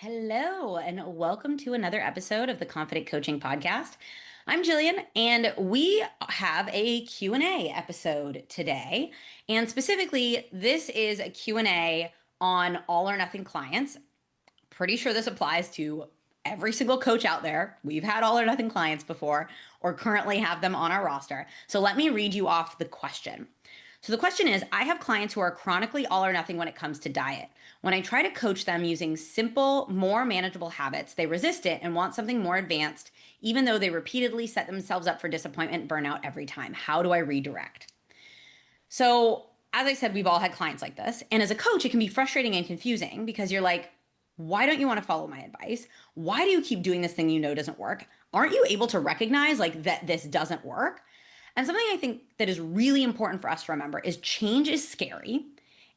Hello, and welcome to another episode of the Confident Coaching Podcast. I'm Jillian, and we have a Q&A episode today. And specifically, this is a Q&A on all or nothing clients. Pretty sure this applies to every single coach out there. We've had all or nothing clients before or currently have them on our roster. So let me read you off the question. So the question is, I have clients who are chronically all or nothing when it comes to diet. When I try to coach them using simple, more manageable habits, they resist it and want something more advanced, even though they repeatedly set themselves up for disappointment and burnout every time. How do I redirect? So, as I said, we've all had clients like this. And as a coach, it can be frustrating and confusing because you're like, why don't you want to follow my advice? Why do you keep doing this thing you know doesn't work? Aren't you able to recognize like that this doesn't work? And something I think that is really important for us to remember is change is scary.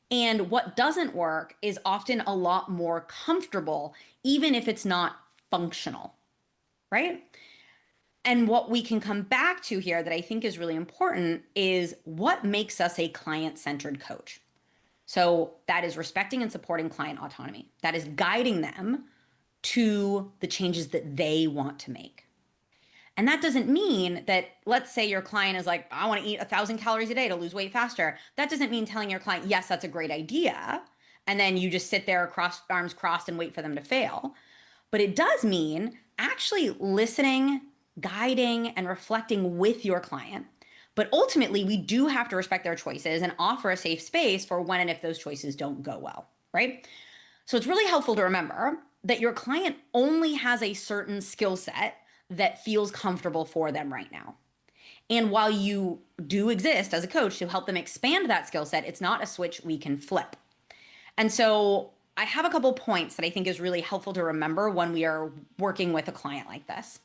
And what doesn't work is often a lot more comfortable, even if it's not functional, right? And what we can come back to here that I think is really important is what makes us a client-centered coach. So that is respecting and supporting client autonomy. That is guiding them to the changes that they want to make. And that doesn't mean that, let's say your client is like, I want to eat 1,000 calories a day to lose weight faster. That doesn't mean telling your client, yes, that's a great idea. And then you just sit there, arms crossed, and wait for them to fail. But it does mean actually listening, guiding, and reflecting with your client. But ultimately, we do have to respect their choices and offer a safe space for when and if those choices don't go well, right? So it's really helpful to remember that your client only has a certain skill set that feels comfortable for them right now. And while you do exist as a coach to help them expand that skill set, it's not a switch we can flip. And so I have a couple points that I think is really helpful to remember when we are working with a client like this.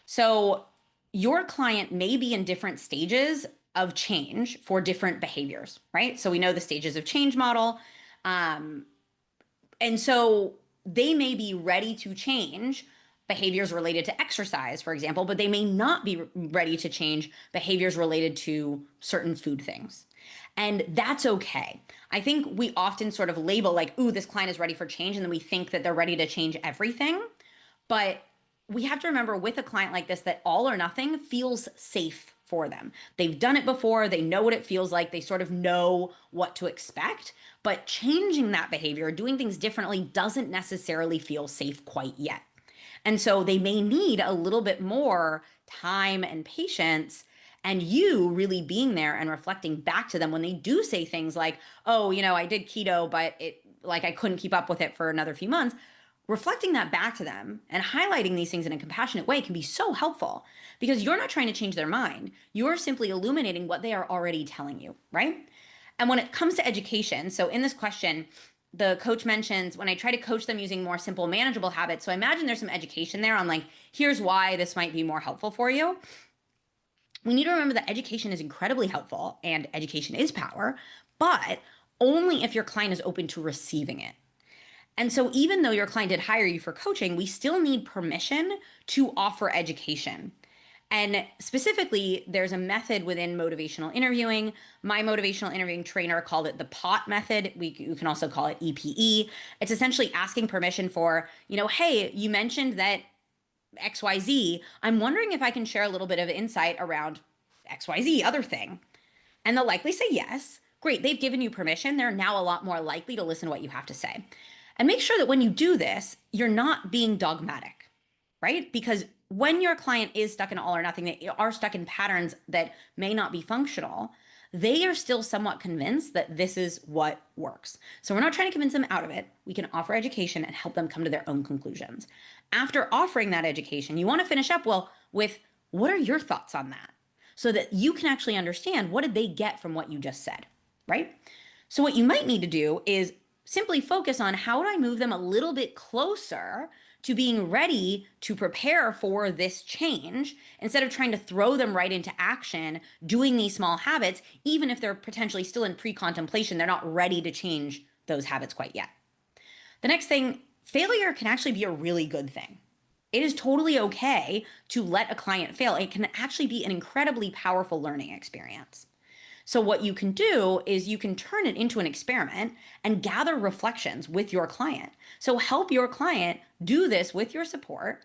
So your client may be in different stages of change for different behaviors, right? So we know the stages of change model. And so they may be ready to change behaviors related to exercise, for example, but they may not be ready to change behaviors related to certain food things. And that's okay. I think we often sort of label like, ooh, this client is ready for change. And then we think that they're ready to change everything. But we have to remember with a client like this that all or nothing feels safe for them. They've done it before. They know what it feels like. They sort of know what to expect. But changing that behavior, doing things differently, doesn't necessarily feel safe quite yet. And so they may need a little bit more time and patience, and you really being there and reflecting back to them when they do say things like, oh, I did keto, but I couldn't keep up with it for another few months. Reflecting that back to them and highlighting these things in a compassionate way can be so helpful because you're not trying to change their mind. You're simply illuminating what they are already telling you, right? And when it comes to education, so in this question, the coach mentions when I try to coach them using more simple, manageable habits. So I imagine there's some education there on like, here's why this might be more helpful for you. We need to remember that education is incredibly helpful and education is power, but only if your client is open to receiving it. And so even though your client did hire you for coaching, we still need permission to offer education. And specifically, there's a method within motivational interviewing. My motivational interviewing trainer called it the POT method. You can also call it EPE. It's essentially asking permission for, hey, you mentioned that XYZ. I'm wondering if I can share a little bit of insight around XYZ, other thing. And they'll likely say yes. Great, they've given you permission. They're now a lot more likely to listen to what you have to say. And make sure that when you do this, you're not being dogmatic, right? Because when your client is stuck in all or nothing, they are stuck in patterns that may not be functional, they are still somewhat convinced that this is what works. So we're not trying to convince them out of it. We can offer education and help them come to their own conclusions. After offering that education, you want to finish up with what are your thoughts on that? So that you can actually understand what did they get from what you just said, right? So what you might need to do is simply focus on how do I move them a little bit closer to being ready to prepare for this change instead of trying to throw them right into action, doing these small habits, even if they're potentially still in pre-contemplation, they're not ready to change those habits quite yet. The next thing, failure can actually be a really good thing. It is totally okay to let a client fail. It can actually be an incredibly powerful learning experience. So what you can do is you can turn it into an experiment and gather reflections with your client. So help your client do this with your support.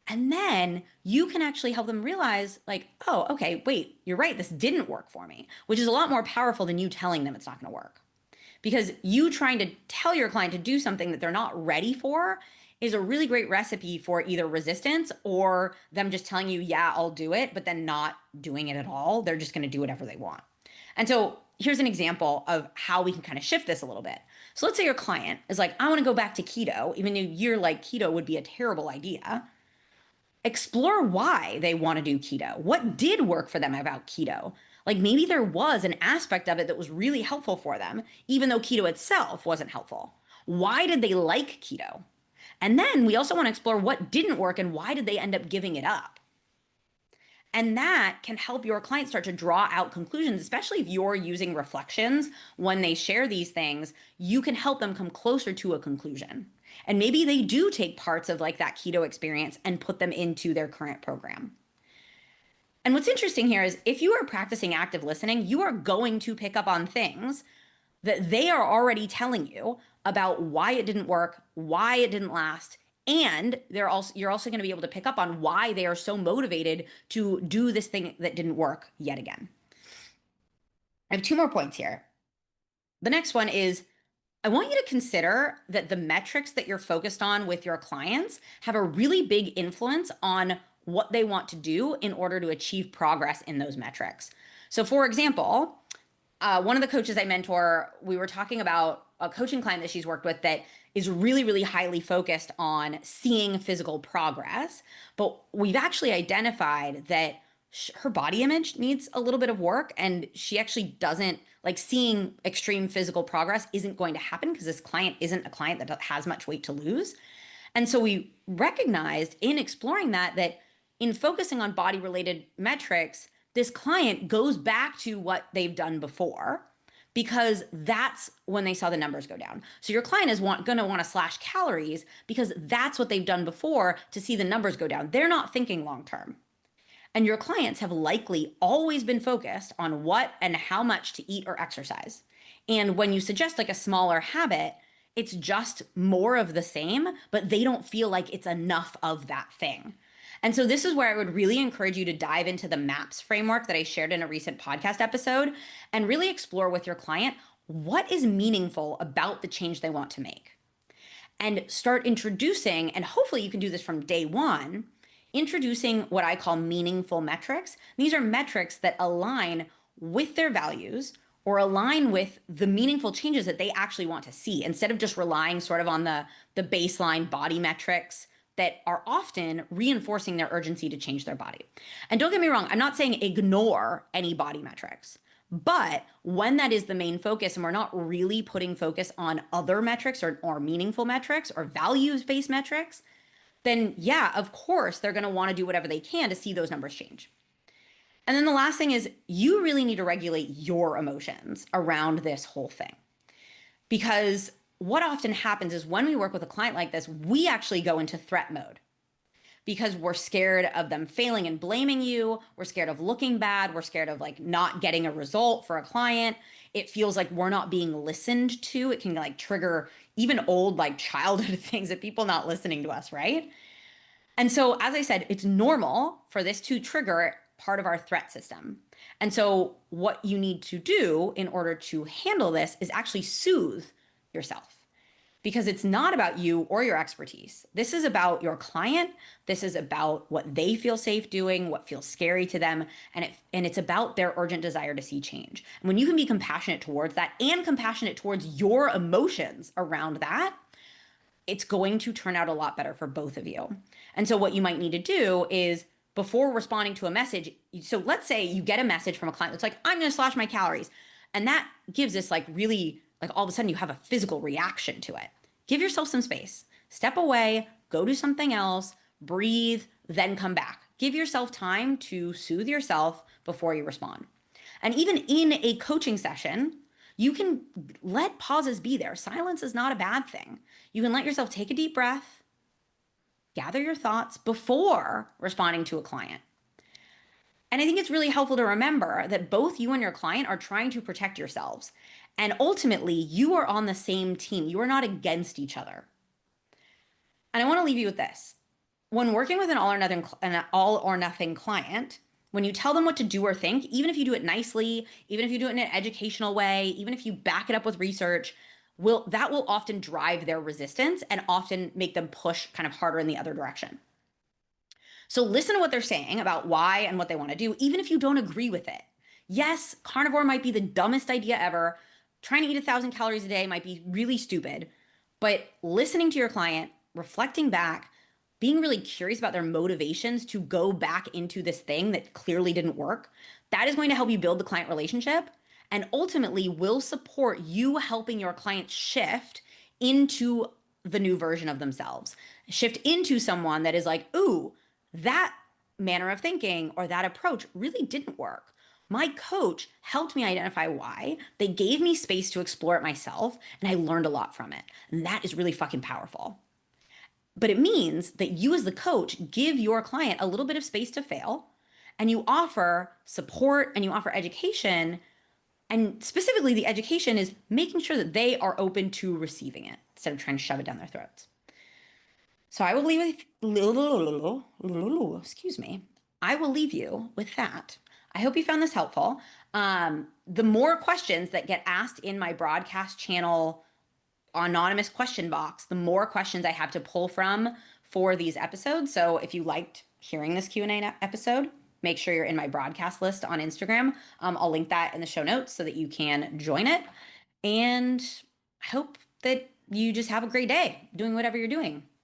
And then you can actually help them realize, like, oh, okay, wait, you're right, this didn't work for me, which is a lot more powerful than you telling them it's not going to work. Because you trying to tell your client to do something that they're not ready for is a really great recipe for either resistance or them just telling you, yeah, I'll do it, but then not doing it at all. They're just going to do whatever they want. And so here's an example of how we can kind of shift this a little bit. So let's say your client is like, I want to go back to keto, even though you're like, keto would be a terrible idea. Explore why they want to do keto. What did work for them about keto? Like maybe there was an aspect of it that was really helpful for them, even though keto itself wasn't helpful. Why did they like keto? And then we also want to explore what didn't work and why did they end up giving it up? And that can help your clients start to draw out conclusions, especially if you're using reflections when they share these things. You can help them come closer to a conclusion. And maybe they do take parts of like that keto experience and put them into their current program. And what's interesting here is if you are practicing active listening, you are going to pick up on things that they are already telling you about why it didn't work, why it didn't last, and you're also going to be able to pick up on why they are so motivated to do this thing that didn't work yet again. I have two more points here. The next one is I want you to consider that the metrics that you're focused on with your clients have a really big influence on what they want to do in order to achieve progress in those metrics. So, for example, one of the coaches I mentor, we were talking about a coaching client that she's worked with that is really, really highly focused on seeing physical progress. But we've actually identified that her body image needs a little bit of work, and she actually doesn't like seeing extreme physical progress isn't going to happen because this client isn't a client that has much weight to lose. And so we recognized in exploring that in focusing on body related metrics, this client goes back to what they've done before because that's when they saw the numbers go down. So your client is going to want to slash calories because that's what they've done before to see the numbers go down. They're not thinking long term. And your clients have likely always been focused on what and how much to eat or exercise. And when you suggest like a smaller habit, it's just more of the same, but they don't feel like it's enough of that thing. And so this is where I would really encourage you to dive into the MAPS framework that I shared in a recent podcast episode and really explore with your client what is meaningful about the change they want to make. And start introducing, and hopefully you can do this from day one, introducing what I call meaningful metrics. These are metrics that align with their values or align with the meaningful changes that they actually want to see instead of just relying sort of on the baseline body metrics that are often reinforcing their urgency to change their body. And don't get me wrong, I'm not saying ignore any body metrics. But when that is the main focus and we're not really putting focus on other metrics or meaningful metrics or values-based metrics, then yeah, of course, they're going to want to do whatever they can to see those numbers change. And then the last thing is you really need to regulate your emotions around this whole thing. Because what often happens is when we work with a client like this, we actually go into threat mode because we're scared of them failing and blaming you. We're scared of looking bad. We're scared of like not getting a result for a client. It feels like we're not being listened to. It can like trigger even old like childhood things of people not listening to us, right? And so, as I said, it's normal for this to trigger part of our threat system. And so what you need to do in order to handle this is actually soothe yourself because it's not about you or your expertise. This is about your client. This is about what they feel safe doing, what feels scary to them, and it's about their urgent desire to see change. And when you can be compassionate towards that and compassionate towards your emotions around that, it's going to turn out a lot better for both of you. And so what you might need to do is before responding to a message, so let's say you get a message from a client that's like, I'm going to slash my calories. And that gives this like really, like all of a sudden you have a physical reaction to it. Give yourself some space. Step away, go do something else, breathe, then come back. Give yourself time to soothe yourself before you respond. And even in a coaching session, you can let pauses be there. Silence is not a bad thing. You can let yourself take a deep breath, gather your thoughts before responding to a client. And I think it's really helpful to remember that both you and your client are trying to protect yourselves. And ultimately, you are on the same team. You are not against each other. And I want to leave you with this. When working with an all or nothing client, when you tell them what to do or think, even if you do it nicely, even if you do it in an educational way, even if you back it up with research, will often drive their resistance and often make them push kind of harder in the other direction. So listen to what they're saying about why and what they want to do, even if you don't agree with it. Yes, carnivore might be the dumbest idea ever. Trying to eat 1,000 calories a day might be really stupid, but listening to your client, reflecting back, being really curious about their motivations to go back into this thing that clearly didn't work, that is going to help you build the client relationship and ultimately will support you helping your client shift into the new version of themselves, shift into someone that is like, ooh, that manner of thinking or that approach really didn't work. My coach helped me identify why. They gave me space to explore it myself, and I learned a lot from it. And that is really fucking powerful. But it means that you, as the coach, give your client a little bit of space to fail, and you offer support and you offer education. And specifically, the education is making sure that they are open to receiving it instead of trying to shove it down their throats. So I will leave with, excuse me, I will leave you with that. I hope you found this helpful. The more questions that get asked in my broadcast channel anonymous question box, the more questions I have to pull from for these episodes. So if you liked hearing this Q&A episode, make sure you're in my broadcast list on Instagram. I'll link that in the show notes so that you can join it. And I hope that you just have a great day doing whatever you're doing.